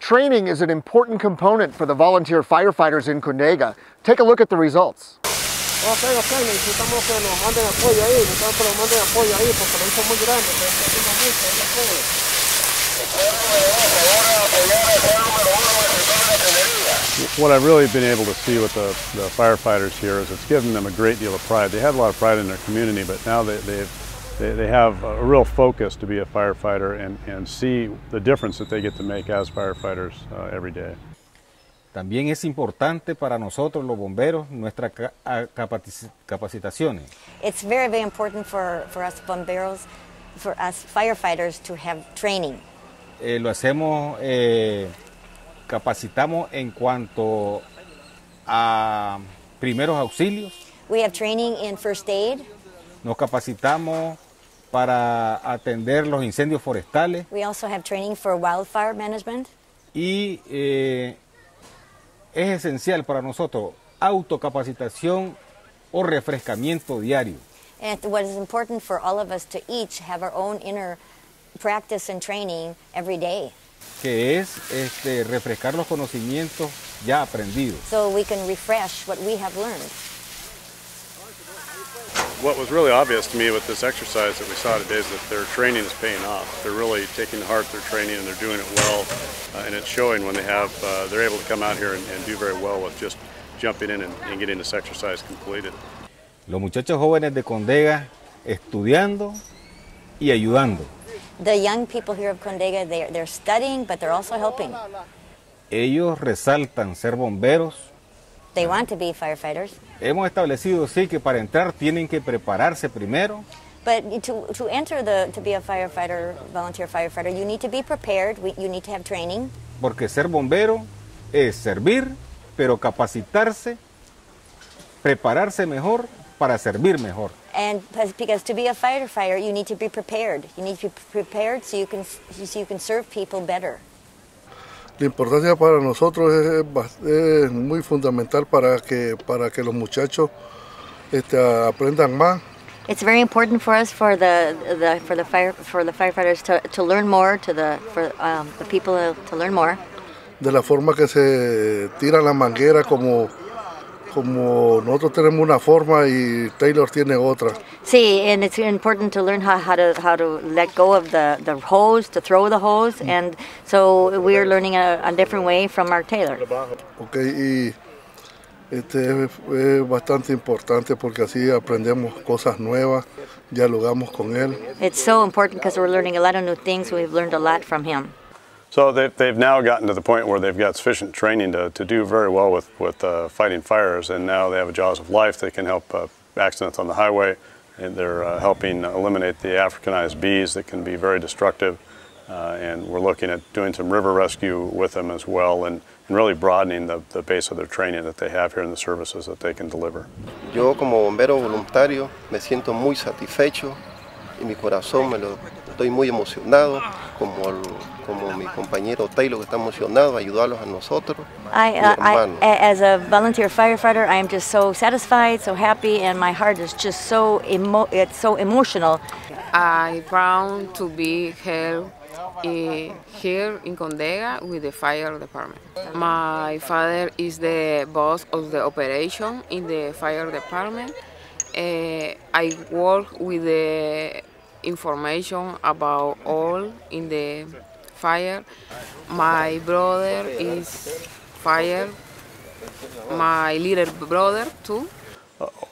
Training is an important component for the volunteer firefighters in Condega. Take a look at the results. Necesitamos que nos manden apoyo ahí, necesitamos que nos manden apoyo ahí porque lo hizo muy grande, What I've really been able to see with the firefighters here is it's given them a great deal of pride. They had a lot of pride in their community, but now they have a real focus to be a firefighter and see the difference that they get to make as firefighters every day. También es importante para nosotros los bomberos nuestras capacitaciones. It's very, very important for us bomberos, for us firefighters to have training. Lo hacemos, capacitamos en cuanto a primeros auxilios. We have training in first aid. Nos capacitamos para atender los incendios forestales. We also have training for wildfire management. Y es esencial para nosotros autocapacitación o refrescamiento diario. And what is important for all of us to each have our own inner practice and training every day. Que es refrescar los conocimientos ya aprendidos. So we can refresh what we have learned. What was really obvious to me with this exercise that we saw today is that their training is paying off. They're really taking to heart their training and they're doing it well, and it's showing when they're able to come out here and do very well with just jumping in and getting this exercise completed. Los muchachos jóvenes de Condega estudiando y ayudando. The young people here of Condega, they're studying, but they're also helping. Ellos resaltan ser bomberos. They want to be firefighters. Hemos establecido sí que para entrar tienen que prepararse primero. But to enter to be a firefighter, volunteer firefighter, you need to be prepared. You need to have training. Porque ser bombero es servir, pero capacitarse, prepararse mejor para servir mejor. And because to be a firefighter, you need to be prepared. You need to be prepared so you can serve people better. La importancia para nosotros es muy fundamental para que los muchachos aprendan más. It's very important for us for the firefighters to learn more, for the people to learn more. De la forma que se tira la manguera, como nosotros tenemos una forma y Taylor tiene otra. Sí, and it's important to learn how to let go of the hose, to throw the hose, and so we are learning a different way from our Taylor. Okay, y es bastante importante porque así aprendemos cosas nuevas, dialogamos con él. It's so important because we're learning a lot of new things. We've learned a lot from him. So they've now gotten to the point where they've got sufficient training to do very well with fighting fires, and now they have a jaws of life. They can help accidents on the highway, and they're helping eliminate the Africanized bees that can be very destructive. And we're looking at doing some river rescue with them as well, and really broadening the base of their training that they have here in the services that they can deliver. Yo como bombero voluntario me siento muy satisfecho y mi corazón estoy muy emocionado, como mi compañero Taylor que está emocionado, ayudarlos a nosotros. As a volunteer firefighter, I am just so satisfied, so happy, and my heart is just so emotional. I'm proud to be here in Condega with the fire department. My father is the boss of the operation in the fire department. I work with the information about all in the fire. My brother is fire, my little brother too.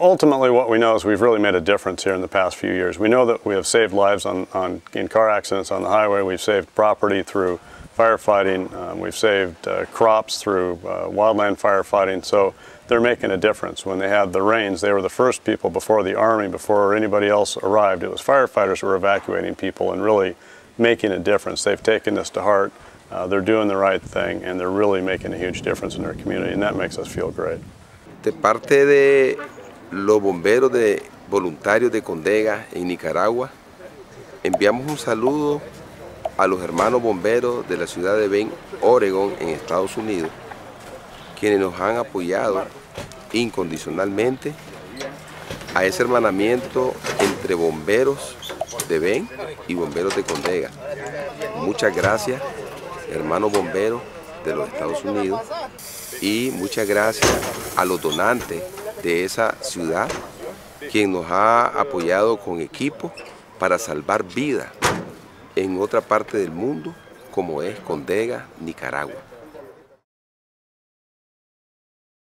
Ultimately, what we know is we've really made a difference here in the past few years. We know that we have saved lives in car accidents on the highway. We've saved property through firefighting. We've saved crops through wildland firefighting. So they're making a difference. When they had the rains, they were the first people before the Army, before anybody else arrived. It was firefighters who were evacuating people and really making a difference. They've taken this to heart. They're doing the right thing, and they're really making a huge difference in their community, and that makes us feel great. De parte de los bomberos voluntarios de Condega en Nicaragua, enviamos un saludo a los hermanos bomberos de la ciudad de Bend, Oregon, en Estados Unidos, quienes nos han apoyado incondicionalmente a ese hermanamiento entre bomberos de Bend y bomberos de Condega. Muchas gracias, hermanos bomberos, de los Estados Unidos. Y muchas gracias a los donantes de esa ciudad, quien nos ha apoyado con equipo para salvar vidas en otra parte del mundo, como es Condega, Nicaragua.